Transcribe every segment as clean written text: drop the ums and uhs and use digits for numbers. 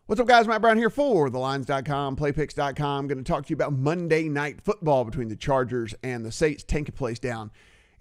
What's up, guys? Matt Brown here for thelines.com, playpicks.com. I'm going to talk to you about Monday Night Football between the Chargers and the Saints taking place down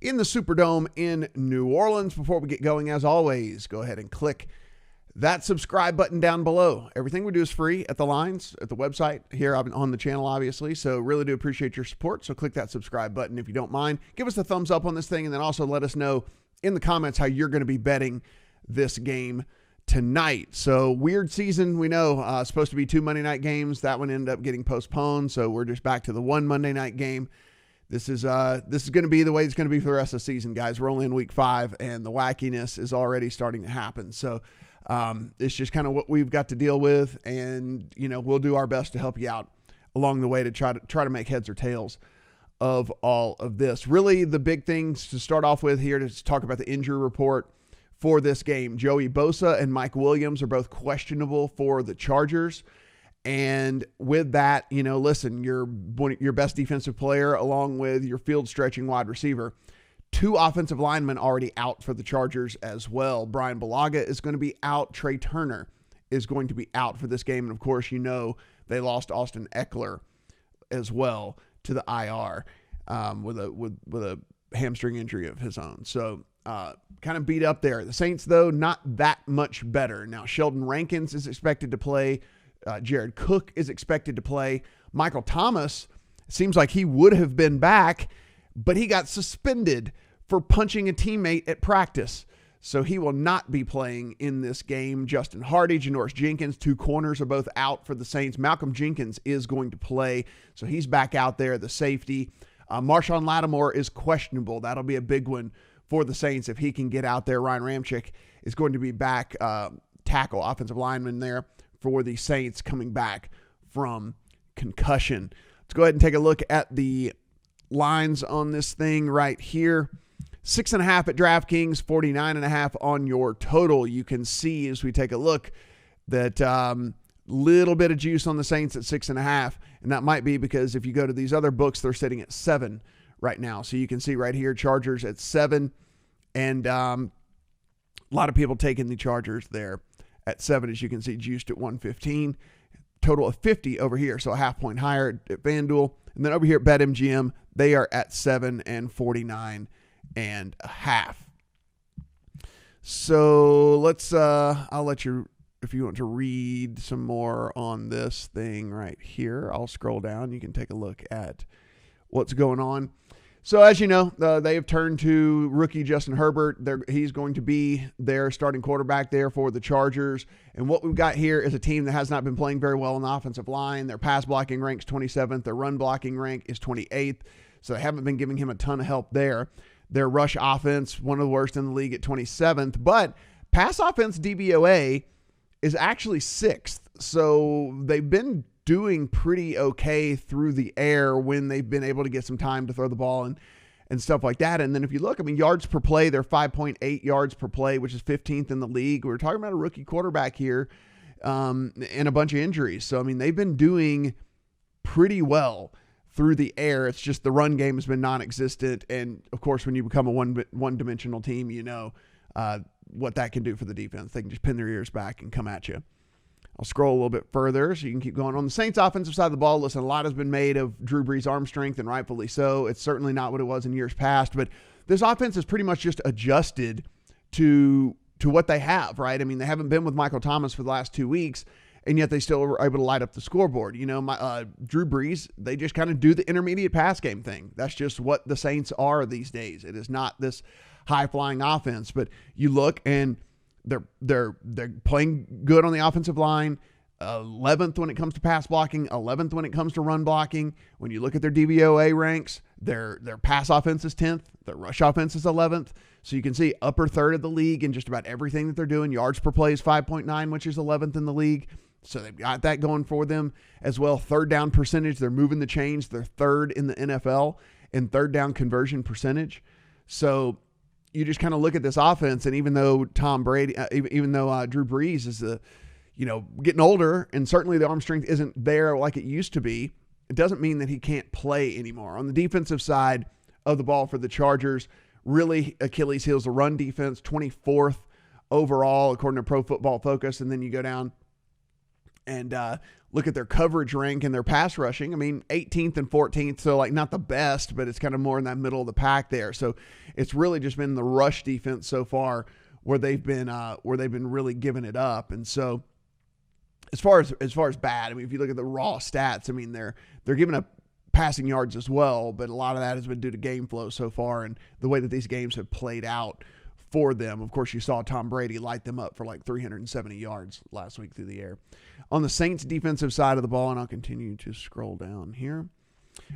in the Superdome in New Orleans. Before we get going, as always, go ahead and click that subscribe button down below. Everything we do is free at the Lines, at the website, here on the channel, obviously. So really do appreciate your support. So click that subscribe button if you don't mind. Give us a thumbs up on this thing, and then also let us know in the comments how you're going to be betting this game tonight. So weird season, we know. Supposed to be 2 Monday night games. That one ended up getting postponed. So we're just back to the 1 Monday night game. This is going to be the way it's going to be for the rest of the season, guys. We're only in week 5 and the wackiness is already starting to happen. So it's just kind of what we've got to deal with, and we'll do our best to help you out along the way to try to make heads or tails of all of this. Really, the big things to start off with here to talk about the injury report for this game. Joey Bosa and Mike Williams are both questionable for the Chargers. And with that, listen, your best defensive player along with your field stretching wide receiver, 2 offensive linemen already out for the Chargers as well. Brian Bulaga is going to be out. Trey Turner is going to be out for this game. And of course, they lost Austin Eckler as well to the IR with a hamstring injury of his own. So kind of beat up there. The Saints, though, not that much better. Now, Sheldon Rankins is expected to play. Jared Cook is expected to play. Michael Thomas seems like he would have been back, but he got suspended for punching a teammate at practice. So he will not be playing in this game. Justin Hardy, Janoris Jenkins, 2 corners are both out for the Saints. Malcolm Jenkins is going to play, so he's back out there, the safety. Marshawn Lattimore is questionable. That'll be a big one for the Saints if he can get out there. Ryan Ramczyk is going to be back, tackle, offensive lineman there for the Saints coming back from concussion. Let's go ahead and take a look at the lines on this thing right here. 6.5 at DraftKings, 49.5 on your total. You can see as we take a look that little bit of juice on the Saints at 6.5, and that might be because if you go to these other books, they're sitting at 7 right now. So you can see right here, Chargers at 7, and a lot of people taking the Chargers there at 7, as you can see, juiced at 115. Total of 50 over here, so a half point higher at FanDuel. And then over here at BetMGM, they are at 7 and 49.5. So let's, I'll let you, if you want to read some more on this thing right here, I'll scroll down. You can take a look at what's going on. So as you know, they have turned to rookie Justin Herbert. He's going to be their starting quarterback there for the Chargers. And what we've got here is a team that has not been playing very well on the offensive line. Their pass blocking ranks 27th. Their run blocking rank is 28th. So they haven't been giving him a ton of help there. Their rush offense, one of the worst in the league at 27th. But pass offense DVOA is actually 6th. So they've been doing pretty okay through the air when they've been able to get some time to throw the ball and stuff like that. And then if you look, yards per play, they're 5.8 yards per play, which is 15th in the league. We're talking about a rookie quarterback here and a bunch of injuries. So, they've been doing pretty well through the air. It's just the run game has been non-existent. And of course, when you become a one-dimensional team, what that can do for the defense. They can just pin their ears back and come at you. I'll scroll a little bit further so you can keep going. On the Saints offensive side of the ball, listen, a lot has been made of Drew Brees' arm strength, and rightfully so. It's certainly not what it was in years past, but this offense is pretty much just adjusted to what they have, right? They haven't been with Michael Thomas for the last 2 weeks, and yet they still were able to light up the scoreboard. Drew Brees, they just kind of do the intermediate pass game thing. That's just what the Saints are these days. It is not this high-flying offense, but you look and they're playing good on the offensive line, 11th when it comes to pass blocking, 11th when it comes to run blocking. When you look at their DVOA ranks, their pass offense is 10th, their rush offense is 11th. So you can see upper third of the league in just about everything that they're doing. Yards per play is 5.9, which is 11th in the league. So they've got that going for them as well. Third down percentage, they're moving the chains. They're 3rd in the NFL in third down conversion percentage. So you just kind of look at this offense, and even though Drew Brees is getting older, and certainly the arm strength isn't there like it used to be, it doesn't mean that he can't play anymore. On the defensive side of the ball for the Chargers, really Achilles heels the run defense, 24th overall according to Pro Football Focus, and then you go down And look at their coverage rank and their pass rushing. I mean, 18th and 14th, so like not the best, but it's kind of more in that middle of the pack there. So it's really just been the rush defense so far where they've been really giving it up. And so as far as bad, I mean, if you look at the raw stats, I mean they're giving up passing yards as well, but a lot of that has been due to game flow so far and the way that these games have played out for them. Of course, you saw Tom Brady light them up for like 370 yards last week through the air. On the Saints defensive side of the ball, and I'll continue to scroll down here.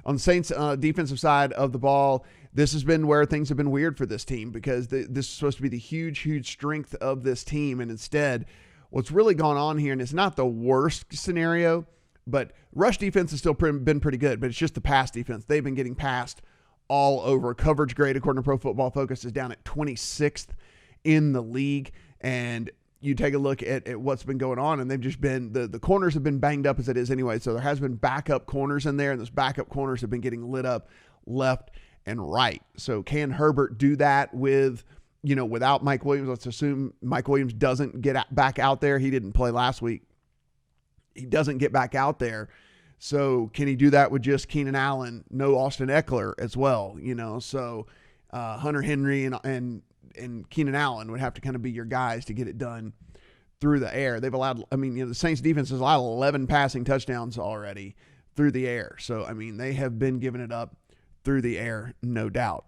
On the Saints defensive side of the ball, this has been where things have been weird for this team because this is supposed to be the huge strength of this team. And instead, what's really gone on here, and it's not the worst scenario, but rush defense has still been pretty good, but it's just the pass defense. They've been getting passed all over. Coverage grade, according to Pro Football Focus, is down at 26th in the league. And you take a look at what's been going on, and they've just been, the corners have been banged up as it is anyway. So there has been backup corners in there, and those backup corners have been getting lit up left and right. So can Herbert do that without Mike Williams? Let's assume Mike Williams doesn't get back out there. He didn't play last week. He doesn't get back out there. So can he do that with just Keenan Allen? No Austin Eckler as well, So Hunter Henry and Keenan Allen would have to kind of be your guys to get it done through the air. They've allowed, the Saints defense has allowed 11 passing touchdowns already through the air. So, they have been giving it up through the air, no doubt.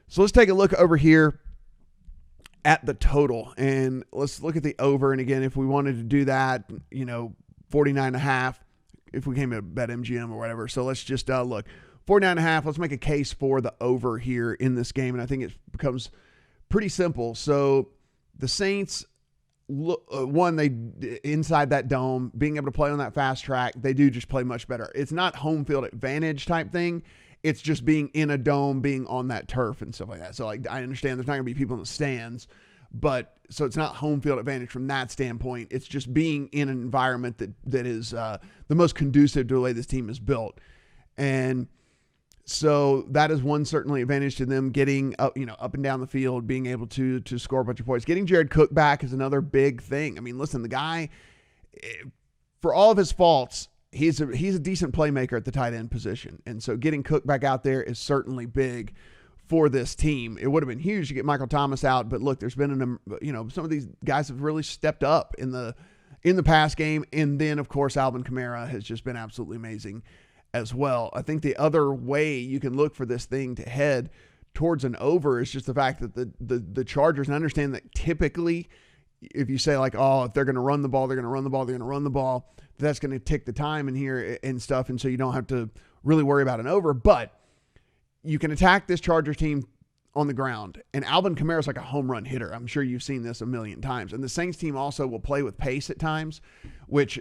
So let's take a look over here at the total, and let's look at the over. And again, if we wanted to do that, 49.5, if we came to BetMGM or whatever. So let's just look 49.5. Let's make a case for the over here in this game. And I think it becomes pretty simple. So the Saints, they inside that dome, being able to play on that fast track, they do just play much better. It's not home field advantage type thing. It's just being in a dome, being on that turf and stuff like that. So I understand there's not going to be people in the stands, but so it's not home field advantage from that standpoint. It's just being in an environment that is the most conducive to the way this team is built. And so that is one certainly advantage to them getting up, up and down the field, being able to score a bunch of points. Getting Jared Cook back is another big thing. Listen, the guy, for all of his faults, he's a decent playmaker at the tight end position. And so getting Cook back out there is certainly big for this team. It would have been huge to get Michael Thomas out, but look, there's been some of these guys have really stepped up in the pass game. And then of course, Alvin Kamara has just been absolutely amazing as well. I think the other way you can look for this thing to head towards an over is just the fact that the Chargers, and I understand that typically if you say like, oh, if they're going to run the ball, they're going to run the ball, they're going to run the ball, that's going to tick the time in here and stuff. And so you don't have to really worry about an over, but you can attack this Chargers team on the ground. And Alvin Kamara is like a home run hitter. I'm sure you've seen this a million times. And the Saints team also will play with pace at times, which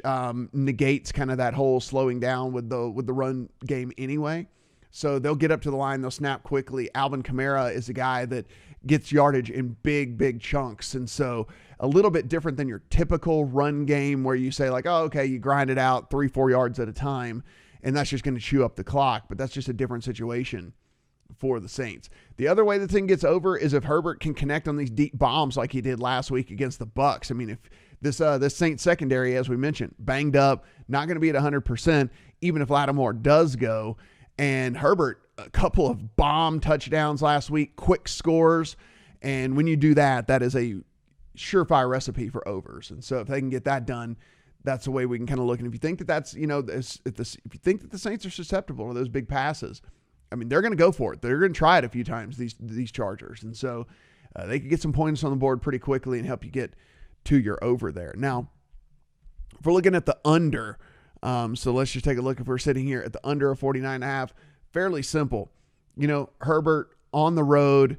negates kind of that whole slowing down with the run game anyway. So they'll get up to the line, they'll snap quickly. Alvin Kamara is a guy that gets yardage in big chunks. And so a little bit different than your typical run game where you say like, oh, okay, you grind it out 3-4 yards at a time, and that's just going to chew up the clock. But that's just a different situation for the Saints. The other way the thing gets over is if Herbert can connect on these deep bombs like he did last week against the Bucs. If this Saints secondary, as we mentioned, banged up, not going to be at 100%, even if Lattimore does go. And Herbert, a couple of bomb touchdowns last week, quick scores. And when you do that, that is a surefire recipe for overs. And so if they can get that done, that's the way we can kind of look. And if you think that that's, if you think that the Saints are susceptible to those big passes, they're going to go for it. They're going to try it a few times, these Chargers. And so they could get some points on the board pretty quickly and help you get to your over there. Now, if we're looking at the under, so let's just take a look if we're sitting here at the under of 49.5, fairly simple. Herbert on the road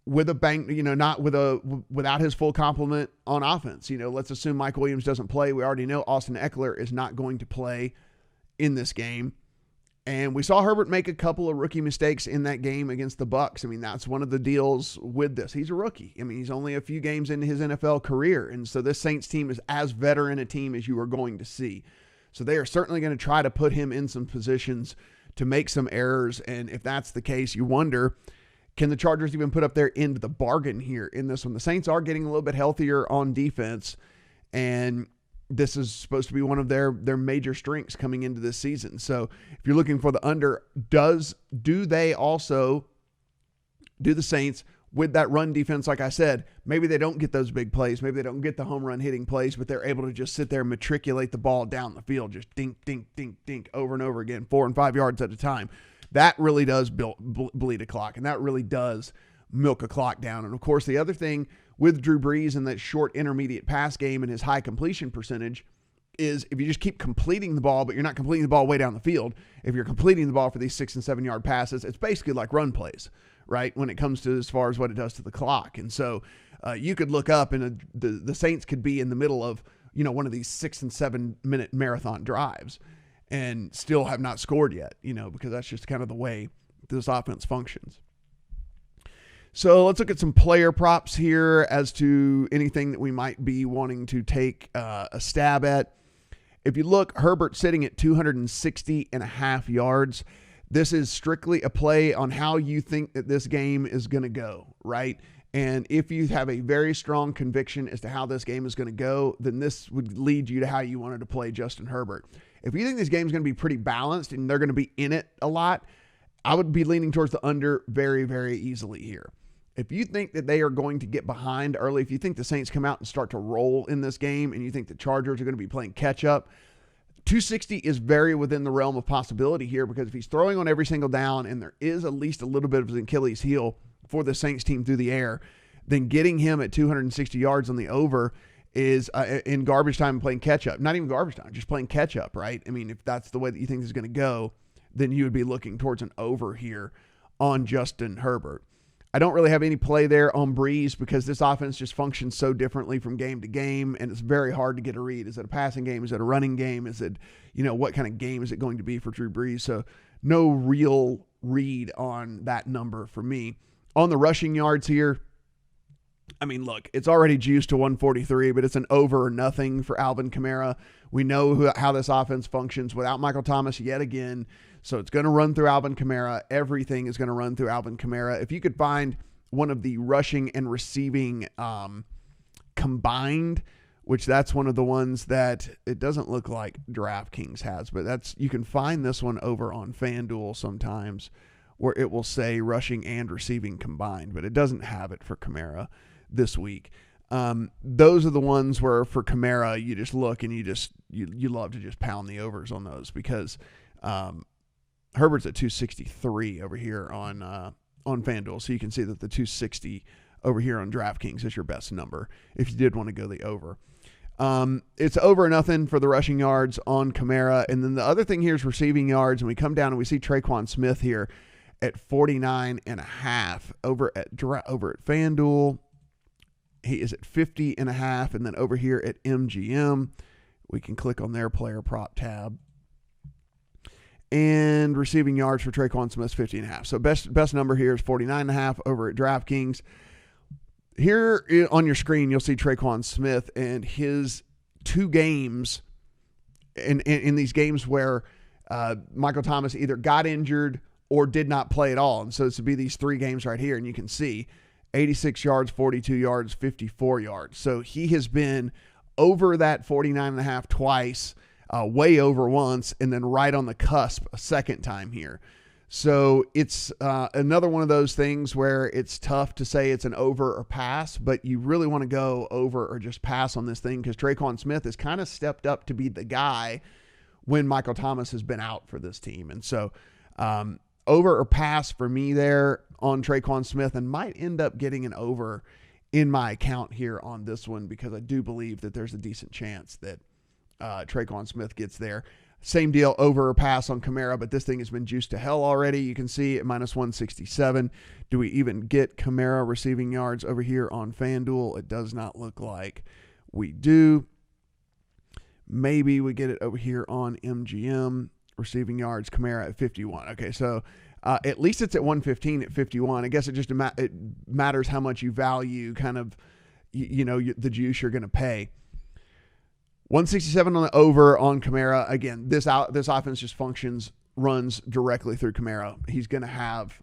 with a bang, not without his full complement on offense. Let's assume Mike Williams doesn't play. We already know Austin Eckler is not going to play in this game. And we saw Herbert make a couple of rookie mistakes in that game against the Bucs. That's one of the deals with this. He's a rookie. He's only a few games into his NFL career. And so this Saints team is as veteran a team as you are going to see. So they are certainly going to try to put him in some positions to make some errors. And if that's the case, you wonder, can the Chargers even put up their end of the bargain here in this one? The Saints are getting a little bit healthier on defense. And this is supposed to be one of their major strengths coming into this season. So if you're looking for the under, do they also do the Saints with that run defense? Like I said, maybe they don't get those big plays. Maybe they don't get the home run hitting plays, but they're able to just sit there and matriculate the ball down the field, just dink, dink, dink, dink over and over again, 4 and 5 yards at a time. That really does bleed a clock, and that really does milk a clock down. And of course, the other thing with Drew Brees and that short intermediate pass game and his high completion percentage is if you just keep completing the ball, but you're not completing the ball way down the field, if you're completing the ball for these 6 and 7 yard passes, it's basically like run plays, right? When it comes to as far as what it does to the clock. And so you could look up and the Saints could be in the middle of, one of these 6 and 7 minute marathon drives and still have not scored yet, because that's just kind of the way this offense functions. So let's look at some player props here as to anything that we might be wanting to take a stab at. If you look, Herbert sitting at 260.5 yards. This is strictly a play on how you think that this game is going to go, right? And if you have a very strong conviction as to how this game is going to go, then this would lead you to how you wanted to play Justin Herbert. If you think this game is going to be pretty balanced and they're going to be in it a lot, I would be leaning towards the under very, very easily here. If you think that they are going to get behind early, if you think the Saints come out and start to roll in this game and you think the Chargers are going to be playing catch up, 260 is very within the realm of possibility here, because if he's throwing on every single down and there is at least a little bit of an Achilles heel for the Saints team through the air, then getting him at 260 yards on the over is in garbage time and playing catch up. Not even garbage time, just playing catch up, right? I mean, if that's the way that you think this is going to go, then you would be looking towards an over here on Justin Herbert. I don't really have any play there on Brees because this offense just functions so differently from game to game, and it's very hard to get a read. Is it a passing game? Is it a running game? Is it, what kind of game is it going to be for Drew Brees? So no real read on that number for me. On the rushing yards here, I mean, look, it's already juiced to 143, but it's an over or nothing for Alvin Kamara. We know how this offense functions without Michael Thomas yet again. So it's going to run through Alvin Kamara. Everything is going to run through Alvin Kamara. If you could find one of the rushing and receiving combined, which that's one of the ones that it doesn't look like DraftKings has, but you can find this one over on FanDuel sometimes where it will say rushing and receiving combined, but it doesn't have it for Kamara this week. Those are the ones where for Kamara, you just look and you love to just pound the overs on those because Herbert's at 263 over here on FanDuel. So you can see that the 260 over here on DraftKings is your best number if you did want to go the over. It's over nothing for the rushing yards on Kamara. And then the other thing here is receiving yards. And we come down and we see Traquan Smith here at 49.5 over at FanDuel. He is at 50.5. And then over here at MGM, we can click on their player prop tab. And receiving yards for Traquan Smith, 50.5. So best number here is 49.5 over at DraftKings. Here on your screen, you'll see Traquan Smith and his 2 games in these games where Michael Thomas either got injured or did not play at all. And so this would be these 3 games right here. And you can see 86 yards, 42 yards, 54 yards. So he has been over that 49.5 twice, way over once, and then right on the cusp a second time here. So it's another one of those things where it's tough to say it's an over or pass, but you really want to go over or just pass on this thing because Traquan Smith has kind of stepped up to be the guy when Michael Thomas has been out for this team. And so over or pass for me there on Traquan Smith, and might end up getting an over in my account here on this one because I do believe that there's a decent chance that Traquan Smith gets there. Same deal, over or pass on Kamara, but this thing has been juiced to hell already. You can see at minus 167. Do we even get Kamara receiving yards over here on FanDuel? It does not look like we do. Maybe we get it over here on MGM. Receiving yards, Kamara at 51. Okay, so at least it's at 115 at 51. I guess it just it matters how much you value kind of, the juice you're going to pay. 167 on the over on Kamara. Again, this offense just runs directly through Kamara. He's going to have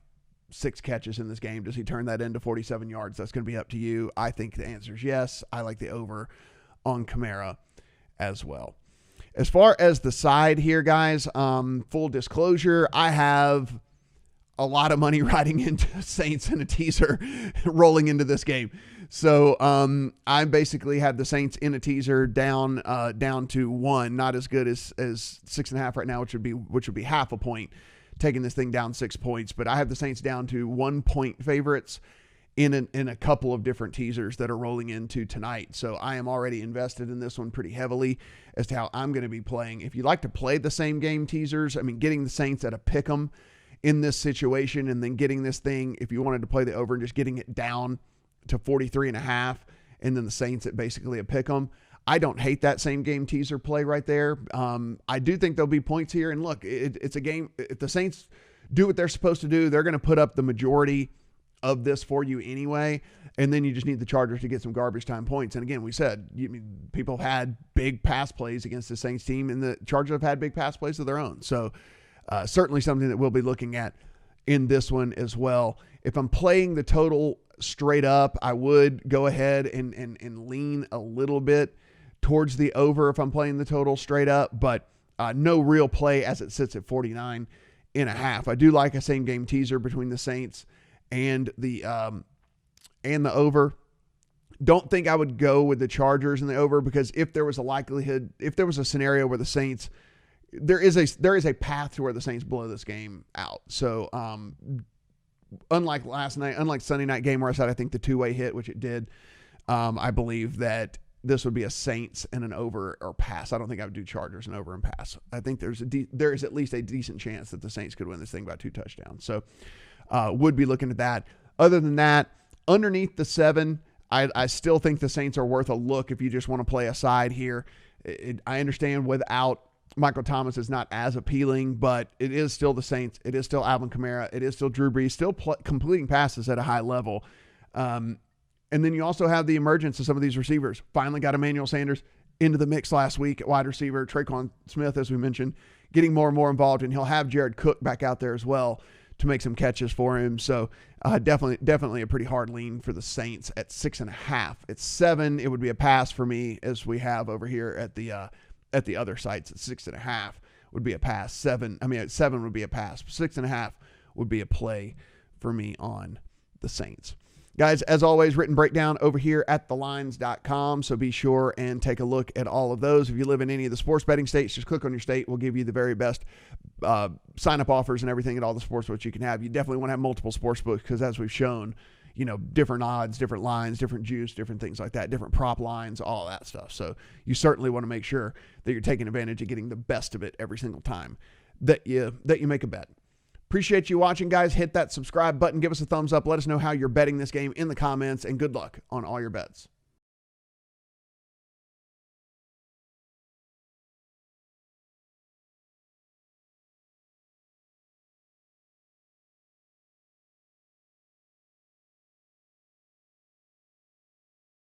6 catches in this game. Does he turn that into 47 yards? That's going to be up to you. I think the answer is yes. I like the over on Kamara as well. As far as the side here, guys, full disclosure, I have a lot of money riding into Saints and a teaser rolling into this game. So I basically have the Saints in a teaser down to 1, not as good as 6.5 right now, which would be half a point, taking this thing down 6 points. But I have the Saints down to 1 point favorites in a couple of different teasers that are rolling into tonight. So I am already invested in this one pretty heavily as to how I'm going to be playing. If you like to play the same game teasers, I mean, getting the Saints at a pick 'em in this situation, and then getting this thing, if you wanted to play the over and just getting it down to 43.5, and then the Saints at basically a pick 'em. I don't hate that same game teaser play right there. I do think there'll be points here. And look, it's a game. If the Saints do what they're supposed to do, they're going to put up the majority of this for you anyway. And then you just need the Chargers to get some garbage time points. And again, we said, people have had big pass plays against the Saints team, and the Chargers have had big pass plays of their own. So certainly something that we'll be looking at in this one as well. If I'm playing the total straight up, I would go ahead and lean a little bit towards the over if I'm playing the total straight up, but no real play as it sits at 49.5. I do like a same game teaser between the Saints and the over. Don't think I would go with the Chargers in the over, because if there was a scenario where the Saints, there is a path to where the Saints blow this game out. So unlike Sunday night game where I said I think the two-way hit, which it did, I believe that this would be a Saints and an over or pass. I don't think I would do Chargers and over and pass. I think there is at least a decent chance that the Saints could win this thing by 2 touchdowns. So would be looking at that. Other than that, underneath the 7, I still think the Saints are worth a look if you just want to play a side here. I understand without Michael Thomas is not as appealing, but it is still the Saints. It is still Alvin Kamara. It is still Drew Brees, still completing passes at a high level. And then you also have the emergence of some of these receivers. Finally got Emmanuel Sanders into the mix last week at wide receiver. Traquan Smith, as we mentioned, getting more and more involved, and he'll have Jared Cook back out there as well to make some catches for him. So definitely a pretty hard lean for the Saints at 6.5. At 7, it would be a pass for me, as we have over here at the other sites. At 6.5 would be a pass. At 7 would be a pass. 6.5 would be a play for me on the Saints. Guys, as always, written breakdown over here at thelines.com, so be sure and take a look at all of those. If you live in any of the sports betting states, just click on your state. We'll give you the very best sign-up offers and everything at all the sportsbooks you can have. You definitely want to have multiple sportsbooks because, as we've shown, different odds, different lines, different juice, different things like that, different prop lines, all that stuff. So you certainly want to make sure that you're taking advantage of getting the best of it every single time that you make a bet. Appreciate you watching, guys. Hit that subscribe button. Give us a thumbs up. Let us know how you're betting this game in the comments, and good luck on all your bets.